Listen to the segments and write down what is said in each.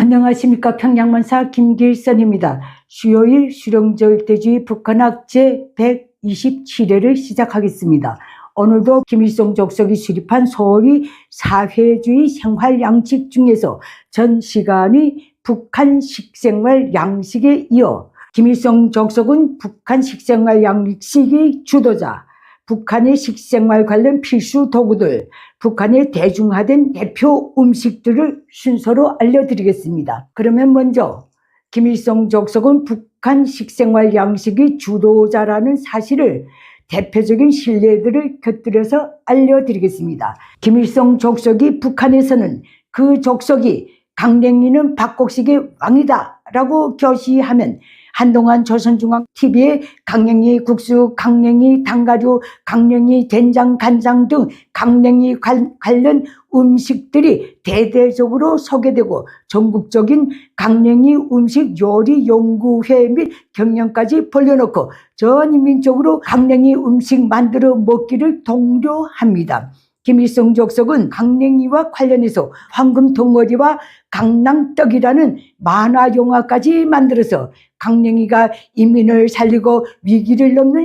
안녕하십니까. 평양만사 김길선입니다. 수요일 수령절대주의 북한학 제127회를 시작하겠습니다. 오늘도 김일성 족속이 수립한 소위 사회주의 생활 양식 중에서 전 시간이 북한 식생활 양식에 이어 김일성 족속은 북한 식생활 양식의 주도자, 북한의 식생활 관련 필수 도구들, 북한의 대중화된 대표 음식들을 순서로 알려드리겠습니다. 그러면 먼저 김일성 족속은 북한 식생활 양식의 주도자라는 사실을 대표적인 신뢰들을 곁들여서 알려드리겠습니다. 김일성 족속이 북한에서는 그 족속이 강냉이는 박곡식의 왕이다 라고 교시하면 한동안 조선중앙TV에 강냉이 국수, 강냉이 당가류, 강냉이 된장, 간장 등 강냉이 관련 음식들이 대대적으로 소개되고 전국적인 강냉이 음식 요리 연구회 및 경연까지 벌려놓고 전 인민적으로 강냉이 음식 만들어 먹기를 독려합니다. 김일성 족속은 강냉이와 관련해서 황금 덩어리와 강낭떡이라는 만화 영화까지 만들어서 강냉이가 인민을 살리고 위기를 넘는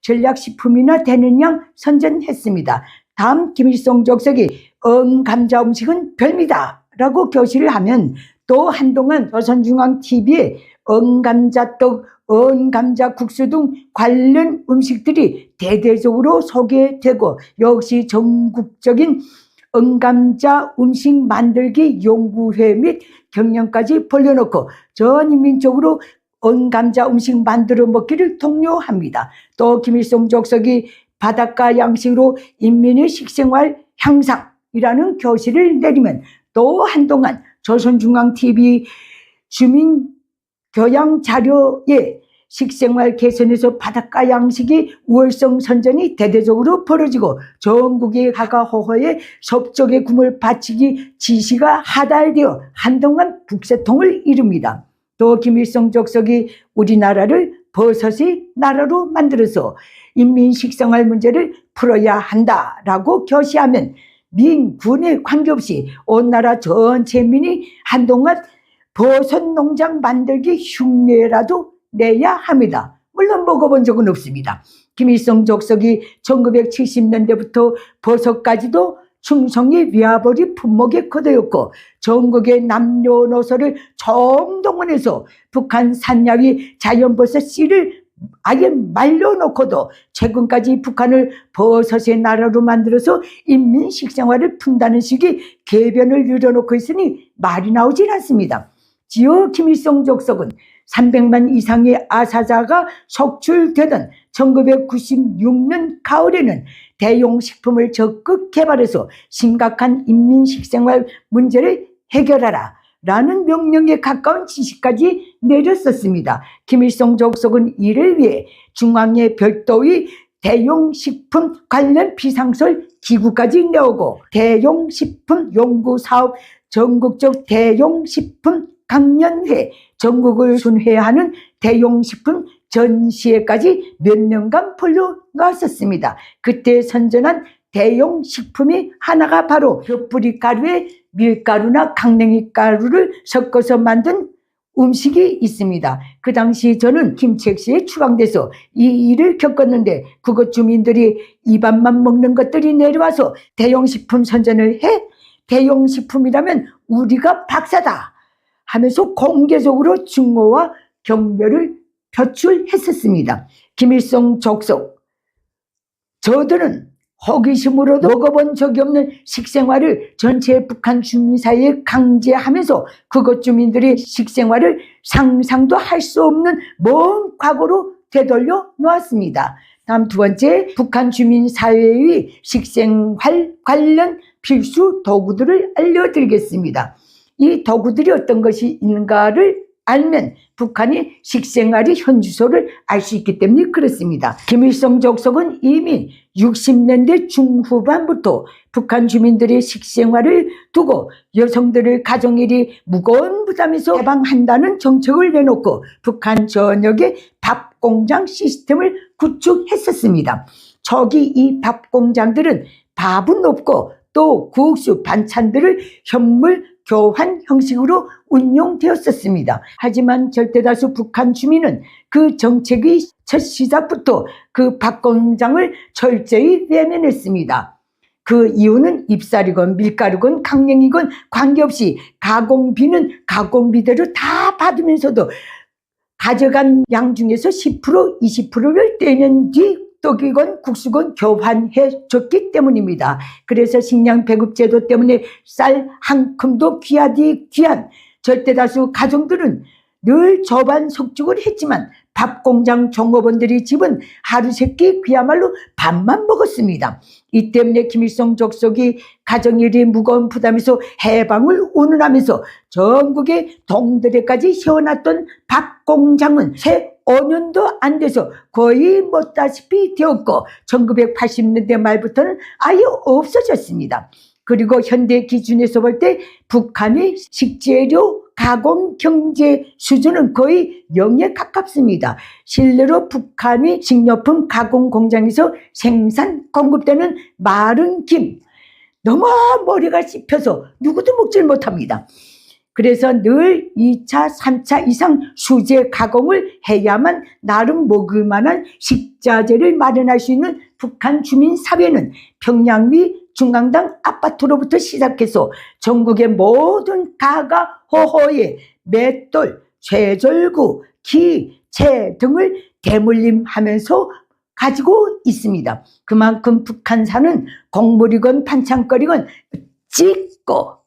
전략식품이나 되는 양 선전했습니다. 다음 김일성 족속이 감자 음식은 별미다 라고 교시를 하면 또 한동안 조선중앙TV에 감자떡, 감자 국수 등 관련 음식들이 대대적으로 소개되고 역시 전국적인 감자 음식 만들기 연구회 및 경연까지 벌려놓고 전 인민적으로 감자 음식 만들어 먹기를 독려합니다. 또 김일성 족속이 바닷가 양식으로 인민의 식생활 향상이라는 교시를 내리면 또 한동안 조선중앙TV 주민 교양 자료에 식생활 개선에서 바닷가 양식이 우월성 선전이 대대적으로 벌어지고 전국의 가가호호에 서쪽의 꿈을 바치기 지시가 하달되어 한동안 북새통을 이룹니다. 또 김일성 족속이 우리나라를 버섯의 나라로 만들어서 인민 식생활 문제를 풀어야 한다라고 교시하면 민군에 관계없이 온 나라 전체 민이 한동안 버섯 농장 만들기 흉내라도 내야 합니다. 물론 먹어본 적은 없습니다. 김일성 족속이 1970년대부터 버섯까지도 충성이 위아버지 품목에 거두었고 전국의 남녀노소를 총동원해서 북한 산야위 자연버섯 씨를 아예 말려놓고도 최근까지 북한을 버섯의 나라로 만들어서 인민 식생활을 푼다는 식의 궤변을 늘어놓고 있으니 말이 나오질 않습니다. 지어 김일성 족속은 300만 이상의 아사자가 속출되던 1996년 가을에는 대용식품을 적극 개발해서 심각한 인민식생활 문제를 해결하라 라는 명령에 가까운 지시까지 내렸었습니다. 김일성 족속은 이를 위해 중앙에 별도의 대용식품 관련 비상설 기구까지 내오고 대용식품 연구사업 전국적 대용식품 강연회, 전국을 순회하는 대용식품 전시회까지 몇 년간 벌려놨었습니다. 그때 선전한 대용식품이 하나가 바로 벼뿌리 가루에 밀가루나 강냉이 가루를 섞어서 만든 음식이 있습니다. 그 당시 저는 김책시에 추방돼서 이 일을 겪었는데 그곳 주민들이 입안만 먹는 것들이 내려와서 대용식품 선전을 해 대용식품이라면 우리가 박사다 하면서 공개적으로 증오와 경멸을 표출했었습니다. 김일성 족속, 저들은 호기심으로도 먹어본 적이 없는 식생활을 전체 북한 주민 사이에 강제하면서 그곳 주민들의 식생활을 상상도 할 수 없는 먼 과거로 되돌려 놓았습니다. 다음 두 번째, 북한 주민 사회의 식생활 관련 필수 도구들을 알려드리겠습니다. 이 도구들이 어떤 것이 있는가를 알면 북한의 식생활의 현주소를 알 수 있기 때문에 그렇습니다. 김일성 족속은 이미 60년대 중후반부터 북한 주민들의 식생활을 두고 여성들을 가정일이 무거운 부담에서 해방한다는 정책을 내놓고 북한 전역에 밥공장 시스템을 구축했었습니다. 초기 이 밥공장들은 밥은 없고 또 국수, 반찬들을 현물 교환 형식으로 운용되었었습니다. 하지만 절대다수 북한 주민은 그 정책의 첫 시작부터 그 박 공장을 철저히 외면했습니다. 그 이유는 입살이건 밀가루건 강냉이건 관계없이 가공비는 가공비대로 다 받으면서도 가져간 양 중에서 10% 20%를 떼는 뒤 떡이건 국수건 교환해 줬기 때문입니다. 그래서 식량 배급 제도 때문에 쌀 한 큼도 귀하디 귀한 절대다수 가정들은 늘 저반속죽을 했지만 밥공장 종업원들의 집은 하루 세끼 그야말로 밥만 먹었습니다. 이 때문에 김일성 족속이 가정일이 무거운 부담에서 해방을 운운하면서 전국의 동들에까지 세워놨던 밥공장은 채 5년도 안 돼서 거의 못다시피 되었고 1980년대 말부터는 아예 없어졌습니다. 그리고 현대 기준에서 볼 때 북한의 식재료 가공 경제 수준은 거의 0에 가깝습니다. 실내로 북한의 식료품 가공 공장에서 생산 공급되는 마른 김 너무 머리가 씹혀서 누구도 먹질 못합니다. 그래서 늘 2차, 3차 이상 수제 가공을 해야만 나름 먹을 만한 식자재를 마련할 수 있는 북한 주민 사회는 평양 위 중앙당 아파트로부터 시작해서 전국의 모든 가가 호호에 맷돌, 쇠절구, 기, 채 등을 대물림하면서 가지고 있습니다. 그만큼 북한산은 곡물이건 반찬거리건 찢고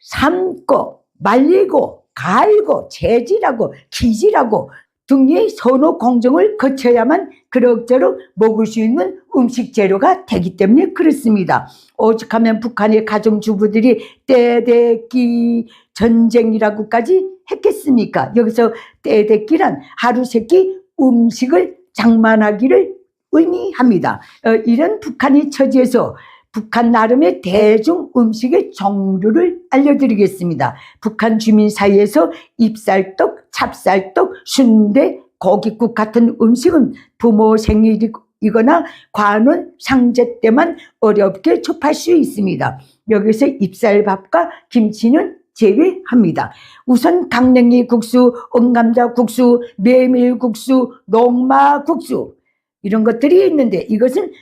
삶고 말리고 갈고 재질하고 기질하고 등의 선호 공정을 거쳐야만 그럭저럭 먹을 수 있는 음식 재료가 되기 때문에 그렇습니다. 오죽하면 북한의 가정주부들이 떼대끼 전쟁이라고까지 했겠습니까? 여기서 떼대끼란 하루 세끼 음식을 장만하기를 의미합니다. 이런 북한의 처지에서 북한 나름의 대중 음식의 종류를 알려드리겠습니다. 북한 주민 사이에서 잎살떡, 찹쌀떡, 순대, 고깃국 같은 음식은 부모 생일이거나 관원 상제 때만 어렵게 접할 수 있습니다. 여기서 잎살밥과 김치는 제외합니다. 우선 강냉이 국수, 온감자 국수, 메밀국수, 녹마 국수 이런 것들이 있는데 이것은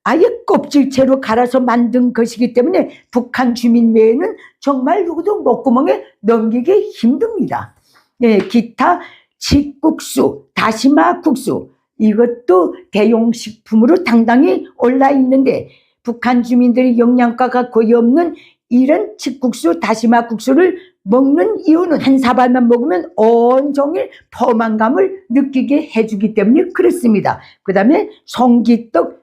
아예 껍질채로 갈아서 만든 것이기 때문에 북한 주민 외에는 정말 누구도 목구멍에 넘기기 힘듭니다. 네, 기타 칡국수, 다시마 국수 이것도 대용식품으로 당당히 올라 있는데 북한 주민들이 영양가가 거의 없는 이런 칡국수, 다시마 국수를 먹는 이유는 한 사발만 먹으면 온종일 포만감을 느끼게 해주기 때문에 그렇습니다. 그 다음에 송기떡,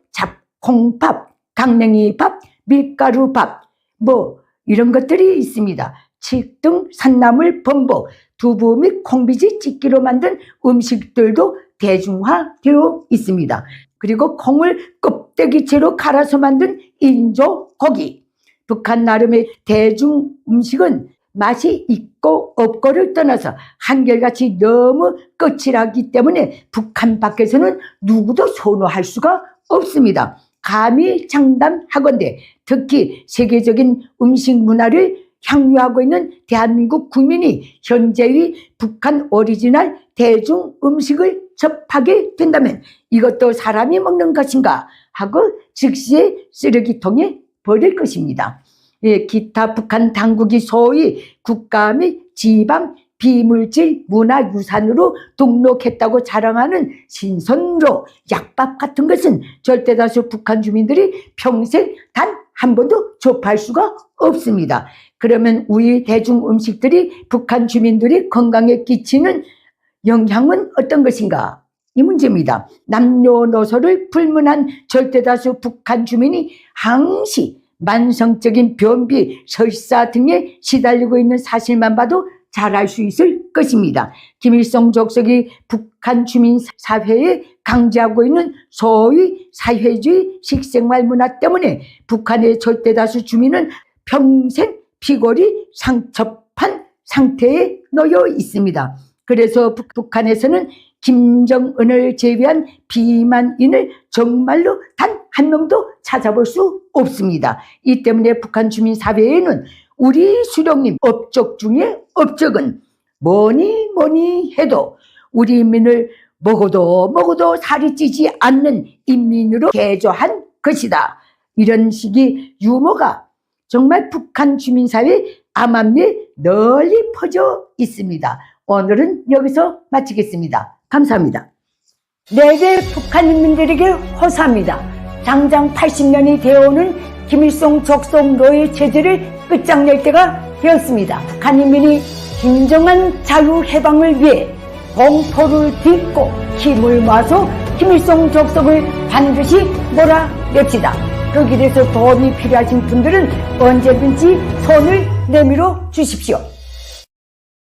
콩밥, 강냉이밥, 밀가루밥 뭐 이런 것들이 있습니다. 칡 등 산나물 범벅, 두부 및 콩비지 찢기로 만든 음식들도 대중화되어 있습니다. 그리고 콩을 껍데기채로 갈아서 만든 인조고기. 북한 나름의 대중 음식은 맛이 있고 없고를 떠나서 한결같이 너무 거칠하기 때문에 북한 밖에서는 누구도 선호할 수가 없습니다. 감히 장담하건대 특히 세계적인 음식 문화를 향유하고 있는 대한민국 국민이 현재의 북한 오리지널 대중 음식을 접하게 된다면 이것도 사람이 먹는 것인가 하고 즉시에 쓰레기통에 버릴 것입니다. 예, 기타 북한 당국이 소위 국가 및 지방 비물질 문화유산으로 등록했다고 자랑하는 신선로, 약밥 같은 것은 절대다수 북한 주민들이 평생 단 한 번도 접할 수가 없습니다. 그러면 우리 대중 음식들이 북한 주민들이 건강에 끼치는 영향은 어떤 것인가? 이 문제입니다. 남녀노소를 불문한 절대다수 북한 주민이 항시 만성적인 변비, 설사 등에 시달리고 있는 사실만 봐도 잘 알 수 있을 것입니다. 김일성 족속이 북한 주민 사회에 강제하고 있는 소위 사회주의 식생활 문화 때문에 북한의 절대다수 주민은 평생 피골이 상첩한 상태에 놓여 있습니다. 그래서 북한에서는 김정은을 제외한 비만인을 정말로 단 한 명도 찾아볼 수 없습니다. 이 때문에 북한 주민 사회에는 우리 수령님 업적 중에 업적은 뭐니 해도 우리 인민을 먹어도 살이 찌지 않는 인민으로 개조한 것이다. 이런 식의 유머가 정말 북한 주민사회 암암리에 널리 퍼져 있습니다. 오늘은 여기서 마치겠습니다. 감사합니다. 내게 북한 인민들에게 호소합니다. 당장 80년이 되어오는 김일성 적성 노예 체제를 끝장낼 때가 되었습니다. 북한 인민이 진정한 자유해방을 위해 공포를 딛고 힘을 모아서 김일성 적성을 반드시 몰아냅시다. 그 길에서 도움이 필요하신 분들은 언제든지 손을 내밀어 주십시오.